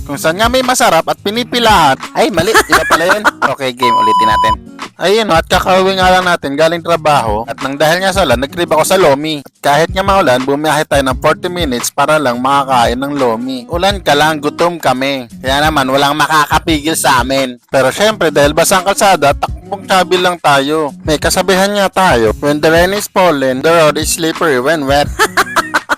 Kung saan nga may masarap at pinipilahan. Ay, mali. Iba pala yun. Okay, game. Ulitin natin. Ayun, at kakauwi nga lang natin galing trabaho. At nang dahil nga sa ulan, nag-trip ako sa Lomi. At kahit nga maulan, bumiyahe tayo ng 40 minutes para lang makakain ng Lomi. Ulan ka lang, gutom kami. Kaya naman, walang makakapigil sa amin. Pero syempre, dahil basang kalsada, takbong sabi lang tayo. May kasabihan nga tayo, when the rain is falling, the road is slippery when wet.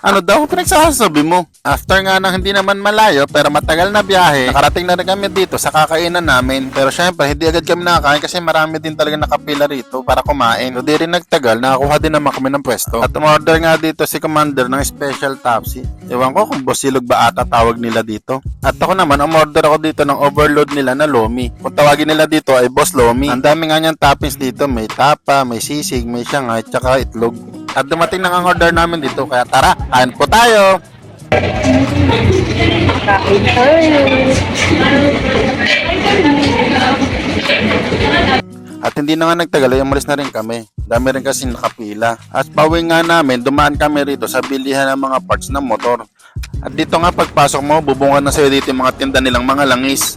Ano daw pinagsasabi mo? After nga ng hindi naman malayo pero matagal na biyahe, nakarating na rin kami dito sa kakainan namin. Pero syempre, hindi agad kami nakakain kasi marami din talaga nakapila rito para kumain. So di rin nagtagal, nakakuha din naman kami ng pwesto. At umorder nga dito si Commander ng special tapsi. Ewan ko kung Bosilog ba ata tawag nila dito. At ako naman, umorder ako dito ng overload nila na Lomi. Kung tawagin nila dito ay Boss Lomi. Ang dami nga niyang toppings dito. May tapa, may sisig, may siyangay, tsaka itlog. At dumating na ang order namin dito, kaya tara, kain po tayo! Kain tayo. At hindi na nga nagtagal, ay umalis na rin kami. Dami rin kasi nakapila. At pauwi nga namin, dumaan kami rito sa bilihan ng mga parts ng motor. At dito nga pagpasok mo, bubungan na sa'yo dito yung mga tinda nilang mga langis.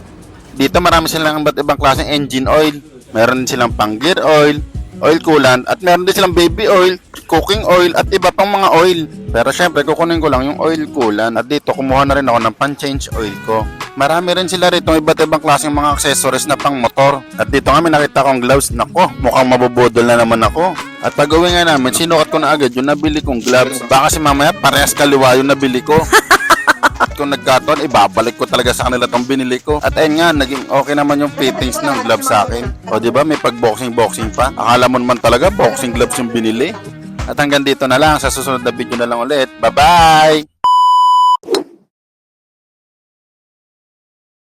Dito marami silang iba't ibang klaseng engine oil. Meron din silang pang gear oil, oil coolant, at meron din silang baby oil, cooking oil, at iba pang mga oil. Pero syempre, kukunin ko lang yung oil coolant. At dito, kumuha na rin ako ng pan-change oil ko. Marami rin sila rito iba't ibang klaseng mga accessories na pang motor. At dito nga may nakita kong gloves. Nako, mukhang mabubudol na naman ako. At pag uwi nga namin, sinukat ko na agad yung nabili kong gloves. Baka si mamaya parehas kaliwa yung nabili ko. At kung nagkataon, ibabalik ko talaga sa kanila tong binili ko. At ayun nga, naging okay naman yung fittings ng gloves sa akin. O diba, may pag-boxing pa. Akala mo naman talaga, boxing gloves yung binili. At hanggang dito na lang, sa susunod na video na lang ulit. Bye-bye!